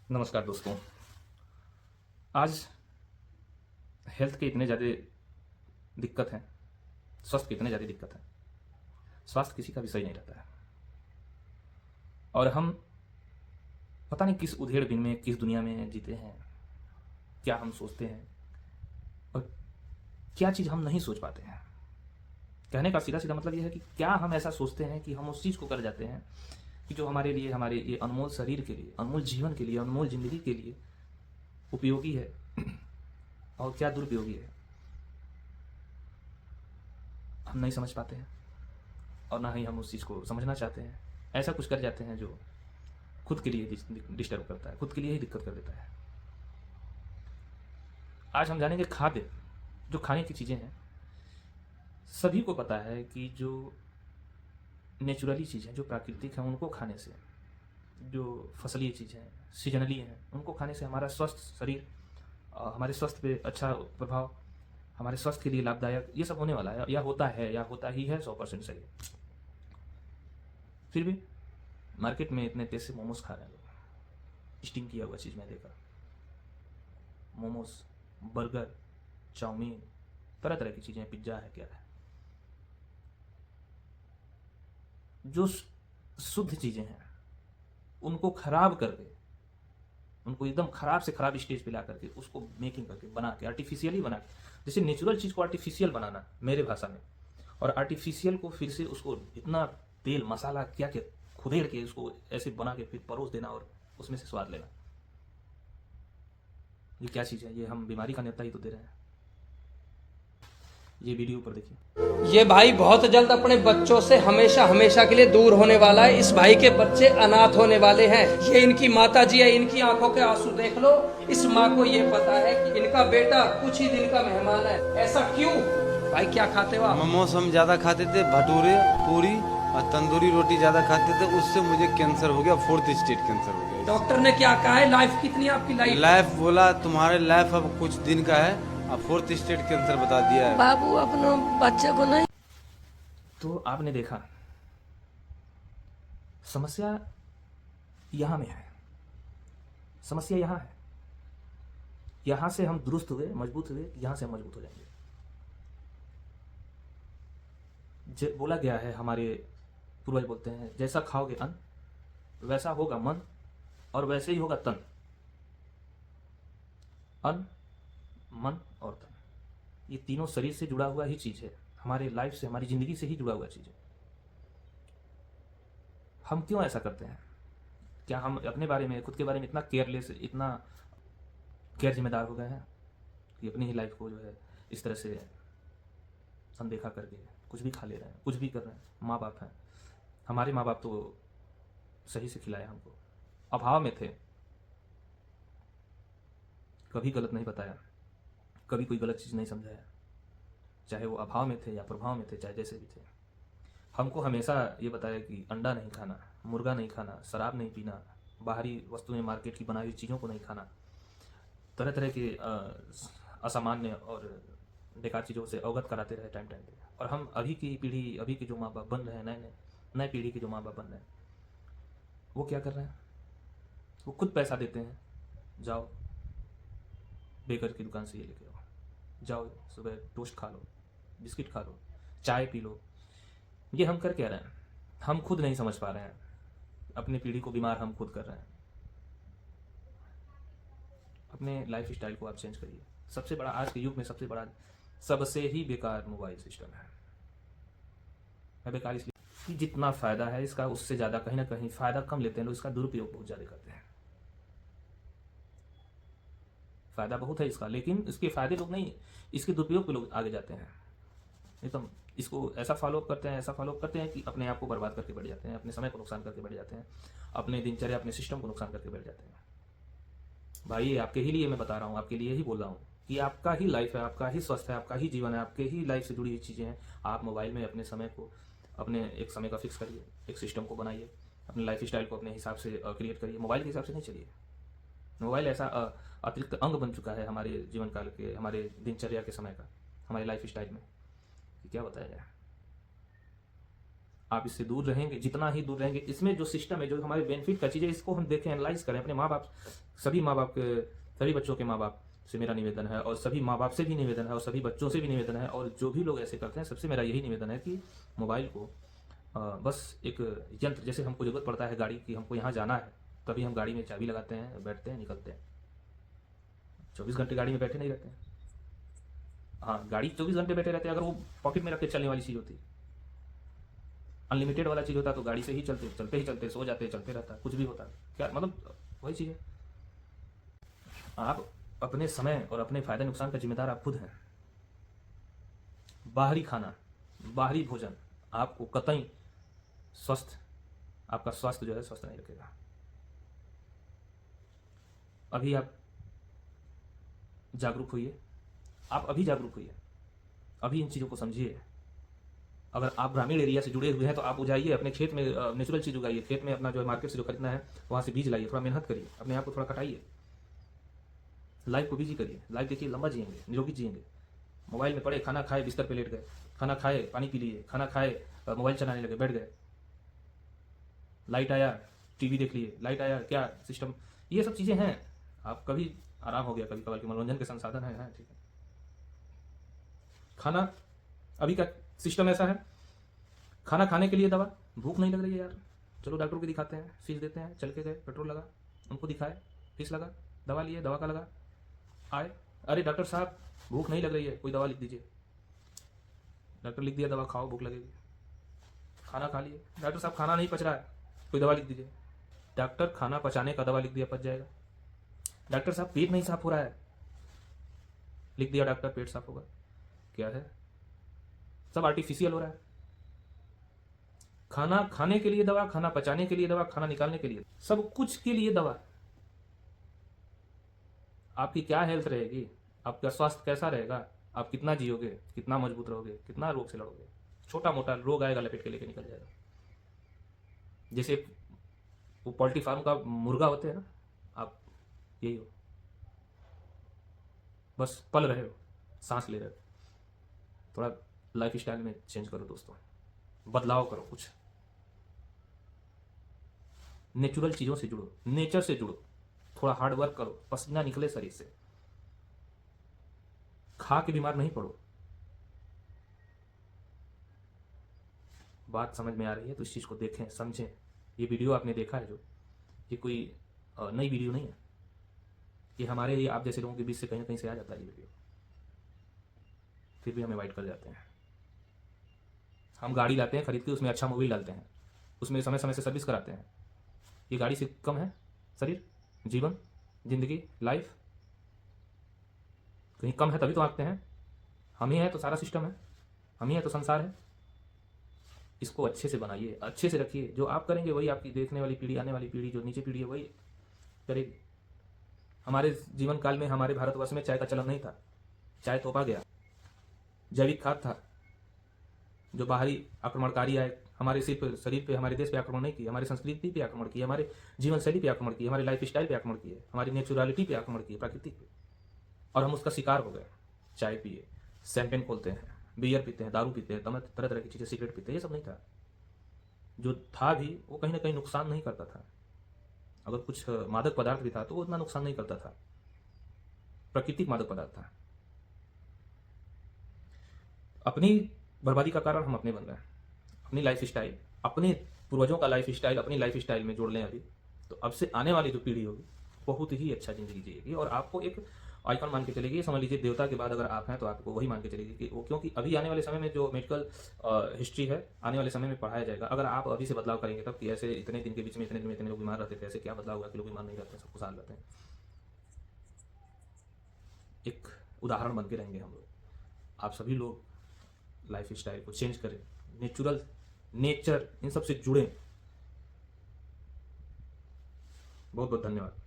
नमस्कार दोस्तों। आज हेल्थ के इतने ज़्यादा दिक्कत हैं, स्वास्थ्य की इतने ज़्यादा दिक्कत है। स्वास्थ्य किसी का विषय नहीं रहता है और हम पता नहीं किस उधेड़ दिन में, किस दुनिया में जीते हैं। क्या हम सोचते हैं और क्या चीज़ हम नहीं सोच पाते हैं। कहने का सीधा सीधा मतलब यह है कि क्या हम ऐसा सोचते हैं कि हम उस चीज़ को कर जाते हैं कि जो हमारे लिए, हमारे ये अनमोल शरीर के लिए, अनमोल जीवन के लिए, अनमोल ज़िंदगी के लिए उपयोगी है और क्या दुरुपयोगी है, हम नहीं समझ पाते हैं और ना ही हम उस चीज़ को समझना चाहते हैं। ऐसा कुछ कर जाते हैं जो खुद के लिए डिस्टर्ब करता है, खुद के लिए ही दिक्कत कर देता है। आज हम जानेंगे खाद्य, जो खाने की चीज़ें हैं। सभी को पता है कि जो नेचुरली चीज़ है, जो प्राकृतिक है, उनको खाने से, जो फसलीय चीज़ है, सीजनली हैं, उनको खाने से हमारा स्वस्थ शरीर, हमारे स्वास्थ्य पे अच्छा प्रभाव, हमारे स्वास्थ्य के लिए लाभदायक ये सब होने वाला है, या होता है, या होता ही है 100% सही। फिर भी मार्केट में इतने तेज से मोमोज खा रहे हैं लोग। स्टीम किया हुआ चीज़ मैं देखा, मोमोज, बर्गर, चाउमीन, तरह तरह की चीज़ें, पिज्ज़ा है, क्या है, जो शुद्ध चीज़ें हैं उनको खराब करके, उनको एकदम खराब से खराब स्टेज पे ला करके उसको मेकिंग करके, बना के, आर्टिफिशियली बना के, जैसे नेचुरल चीज़ को आर्टिफिशियल बनाना मेरे भाषा में, और आर्टिफिशियल को फिर से उसको इतना तेल मसाला क्या क्या खुदेड़ के उसको ऐसे बना के फिर परोस देना और उसमें से स्वाद लेना। ये क्या चीज़ है? ये हम बीमारी का न्योता ही तो दे रहे हैं। ये वीडियो पर देखिए। ये भाई बहुत जल्द अपने बच्चों से हमेशा हमेशा के लिए दूर होने वाला है। इस भाई के बच्चे अनाथ होने वाले हैं। ये इनकी माता जी है, इनकी आंखों के आंसू देख लो। इस माँ को ये पता है कि इनका बेटा कुछ ही दिन का मेहमान है। ऐसा क्यों? भाई क्या खाते हो आप? मोमोज हम ज्यादा खाते थे, भटूरे, पूरी और तंदूरी रोटी ज्यादा खाते थे। उससे मुझे कैंसर हो गया, 4th स्टेज कैंसर हो गया। डॉक्टर ने क्या कहा है? लाइफ कितनी है आपकी? लाइफ बोला तुम्हारे लाइफ अब कुछ दिन का है, अब 4th स्टेज कैंसर बता दिया है। बाबू अपने बच्चे को नहीं। तो आपने देखा, समस्या यहाँ में है, समस्या यहाँ है। यहाँ से हम दुरुस्त हुए, मजबूत हुए, यहाँ से हम मजबूत हो जाएंगे। बोला गया है, हमारे पूर्वज बोलते हैं, जैसा खाओगे अन्न वैसा होगा मन और वैसे ही होगा तन। अन्न, मन और तन, ये तीनों शरीर से जुड़ा हुआ ही चीज़ है, हमारे लाइफ से, हमारी ज़िंदगी से ही जुड़ा हुआ चीज़ है। हम क्यों ऐसा करते हैं? क्या हम अपने बारे में, खुद के बारे में इतना केयरलेस, इतना गैर जिम्मेदार हो गए हैं कि अपनी ही लाइफ को जो है इस तरह से अनदेखा करके कुछ भी खा ले रहे हैं, कुछ भी कर रहे हैं। माँ बाप हैं, हमारे माँ बाप तो सही से खिलाए हमको, अभाव में थे, कभी गलत नहीं बताया, कभी कोई गलत चीज़ नहीं समझाया, चाहे वो अभाव में थे या प्रभाव में थे, चाहे जैसे भी थे। हमको हमेशा ये बताया कि अंडा नहीं खाना, मुर्गा नहीं खाना, शराब नहीं पीना, बाहरी वस्तुएं, मार्केट की बनाई हुई चीज़ों को नहीं खाना, तरह तरह के असामान्य और बेकार चीज़ों से अवगत कराते रहे टाइम टाइम पे। और हम अभी की पीढ़ी, अभी के जो माँ बाप बन रहे हैं, नए पीढ़ी के जो माँ बाप बन रहे हैं, वो क्या कर रहे हैं? वो खुद पैसा देते हैं, जाओ बेकर की दुकान से ये लेके आओ, जाओ सुबह टोस्ट खा लो, बिस्किट खा लो, चाय पी लो। ये हम कर क्या रहे हैं? हम खुद नहीं समझ पा रहे हैं, अपनी पीढ़ी को बीमार हम खुद कर रहे हैं। अपने लाइफ स्टाइल को आप चेंज करिए। सबसे बड़ा आज के युग में, सबसे बड़ा, सबसे ही बेकार मोबाइल सिस्टम है। मैं बेकार इसलिए कि जितना फ़ायदा है इसका, उससे ज़्यादा कहीं ना कहीं फ़ायदा कम लेते हैं लोग, इसका दुरुपयोग बहुत ज़्यादा करते हैं। फ़ायदा बहुत है इसका, लेकिन इसके फ़ायदे लोग नहीं, इसके दुरुपयोग पे लोग आगे जाते हैं। एकदम इसको ऐसा फॉलो करते हैं, ऐसा फॉलो करते हैं कि अपने आप को बर्बाद करके बैठ जाते हैं, अपने समय को नुकसान करके बैठ जाते हैं, अपने दिनचर्या, अपने सिस्टम को नुकसान करके बैठ जाते हैं। भाई ये आपके ही लिए मैं बता रहा हूँ, आपके लिए ही बोल रहा हूँ कि आपका ही लाइफ है, आपका ही स्वास्थ्य है, आपका ही जीवन है, आपके ही लाइफ से जुड़ी हुई चीज़ें हैं। आप मोबाइल में अपने समय को, अपने एक समय का फिक्स करिए, एक सिस्टम को बनाइए, अपने लाइफ स्टाइल को अपने हिसाब से क्रिएट करिए। मोबाइल के हिसाब से नहीं चलिए। मोबाइल ऐसा अतिरिक्त अंग बन चुका है हमारे जीवन काल के, हमारे दिनचर्या के समय का, हमारे लाइफ स्टाइल में, कि क्या बताया जाए। आप इससे दूर रहेंगे, जितना ही दूर रहेंगे, इसमें जो सिस्टम है, जो हमारे बेनिफिट का चीज़ है, इसको हम देखें, एनालाइज करें। अपने माँ बाप, सभी माँ बाप के, सभी बच्चों के माँ बाप से मेरा निवेदन है, और सभी माँ बाप से भी निवेदन है, और सभी बच्चों से भी निवेदन है, और जो भी लोग ऐसे करते हैं, सबसे मेरा यही निवेदन है कि मोबाइल को बस एक यंत्र, जैसे हमको जरूरत पड़ता है गाड़ी की, हमको यहाँ जाना है, तभी हम गाड़ी में चाबी लगाते हैं, बैठते हैं, निकलते हैं। 24 घंटे गाड़ी में बैठे नहीं रहते हैं। हाँ, गाड़ी 24 घंटे बैठे रहते हैं, अगर वो पॉकेट में रख के चलने वाली चीज़ होती, अनलिमिटेड वाला चीज़ होता, तो गाड़ी से ही चलते सो जाते, चलते रहता, कुछ भी होता, क्या मतलब वही चीज़ है। आप अपने समय और अपने फायदे नुकसान का जिम्मेदार आप खुद हैं। बाहरी खाना, बाहरी भोजन आपको कतई आपका स्वास्थ्य जो है स्वस्थ नहीं रखेगा। अभी आप जागरूक होइए, आप अभी जागरूक होइए, अभी इन चीज़ों को समझिए। अगर आप ग्रामीण एरिया से जुड़े हुए हैं तो आप उगाइए, अपने खेत में नेचुरल चीज़ उगाइए, खेत में अपना जो है मार्केट से जो खरीदना है वहाँ से बीज लाइए, थोड़ा मेहनत करिए, अपने आप को थोड़ा कटाइए, लाइफ को बिजी करिए, लाइफ देखिए, लंबा जिएंगे, निरोगी जिएंगे। मोबाइल में पड़े, खाना खाए बिस्तर पे लेट गए, खाना खाए पानी पी लिए, खाना खाए मोबाइल चलाने लगे, बैठ गए, लाइट आया टीवी देख लिए, लाइट आया क्या सिस्टम, ये सब चीज़ें हैं। आप कभी आराम हो गया, कभी कभार के मनोरंजन के संसाधन हैं, ठीक है। खाना, अभी का सिस्टम ऐसा है, खाना खाने के लिए दवा, भूख नहीं लग रही है यार, चलो डॉक्टर को दिखाते हैं, फीस देते हैं, चल के गए, पेट्रोल लगा, उनको दिखाए, फीस लगा, दवा लिए, दवा का लगा, आए, अरे डॉक्टर साहब भूख नहीं लग रही है, कोई दवा लिख दीजिए। डॉक्टर लिख दिया दवा, खाओ भूख लगेगी। खाना खा लिए, डॉक्टर साहब खाना नहीं पच रहा है, कोई दवा लिख दीजिए। डॉक्टर खाना पचाने का दवा लिख दिया, पच जाएगा। डॉक्टर साहब पेट नहीं साफ हो रहा है, लिख दिया डॉक्टर, पेट साफ होगा। क्या है, सब आर्टिफिशियल हो रहा है। खाना खाने के लिए दवा, खाना पचाने के लिए दवा, खाना निकालने के लिए, सब कुछ के लिए दवा। आपकी क्या हेल्थ रहेगी, आपका स्वास्थ्य कैसा रहेगा, आप कितना जियोगे, कितना मजबूत रहोगे, कितना रोग से लड़ोगे। छोटा मोटा रोग आएगा, लपेट के लेके निकल जाएगा। जैसे वो पोल्ट्री फार्म का मुर्गा होते हैं ना, आप यही हो, बस पल रहे हो, सांस ले रहे हो। थोड़ा लाइफ स्टाइल में चेंज करो दोस्तों, बदलाव करो, कुछ नेचुरल चीज़ों से जुड़ो, नेचर से जुड़ो, थोड़ा हार्ड वर्क करो, पसीना निकले शरीर से, खा के बीमार नहीं पड़ो। बात समझ में आ रही है तो इस चीज़ को देखें, समझें। ये वीडियो आपने देखा है जो, ये कोई नई वीडियो नहीं है, ये हमारे लिए आप जैसे लोगों के बीच से कहीं ना कहीं से आ जाता है ये वीडियो, फिर भी हमें वाइट कर जाते हैं। हम गाड़ी लाते हैं खरीद के, उसमें अच्छा मोबिल डालते हैं, उसमें समय समय से सर्विस कराते हैं। ये गाड़ी से कम है शरीर, जीवन, जिंदगी, लाइफ कहीं कम है तभी तो आंकते हैं। हम ही है तो सारा सिस्टम है, हम ही है तो संसार है। इसको अच्छे से बनाइए, अच्छे से रखिए। जो आप करेंगे वही आपकी देखने वाली पीढ़ी, आने वाली पीढ़ी, जो नीचे पीढ़ी है वही करेगी। हमारे जीवन काल में हमारे भारतवर्ष में चाय का चलन नहीं था, चाय तोपा गया, जैविक खाद था। जो बाहरी आक्रमणकारी आए, हमारे सिर्फ शरीर पे, हमारे देश पे आक्रमण नहीं किए, हमारे संस्कृति पे आक्रमण किए, हमारे जीवन शैली पे आक्रमण किए, हमारे लाइफ स्टाइल पे आक्रमण किए, हमारी नेचुरलिटी पे आक्रमण किए, प्राकृतिक पे, और हम उसका शिकार हो गए। चाय पिए, शैंपेन खोलते हैं, बियर पीते हैं, दारू पीते हैं, तरह तरह की चीज़ें, सिगरेट पीते हैं, ये सब नहीं था। जो था भी वो कहीं ना कहीं नुकसान नहीं करता था। अगर कुछ मादक पदार्थ भी था तो वो उतना नुकसान नहीं करता था, प्राकृतिक मादक पदार्थ था। अपनी बर्बादी का कारण हम अपने बन रहे हैं। अपनी लाइफ स्टाइल, अपने पूर्वजों का लाइफ स्टाइल अपनी लाइफ स्टाइल में जोड़ लें अभी, तो अब से आने वाली जो पीढ़ी होगी बहुत ही अच्छा जिंदगी जिएगी, और आपको एक आइकन मान के चलेगी। समझ लीजिए देवता के बाद अगर आप हैं तो आपको वही मान के चलेगी कि वो, क्योंकि अभी आने वाले समय में जो मेडिकल हिस्ट्री है, आने वाले समय में पढ़ाया जाएगा। अगर आप अभी से बदलाव करेंगे तब कि ऐसे इतने दिन के बीच में इतने दिन में इतने लोग बीमार रहते थे, ऐसे क्या बदलाव हुआ कि लोग बीमार नहीं रहते, सब खुशहाल रहते हैं। एक उदाहरण बन के रहेंगे हम लोग। आप सभी लोग लाइफ स्टाइल को चेंज करें, नेचर इन सब से जुड़ें। बहुत बहुत धन्यवाद।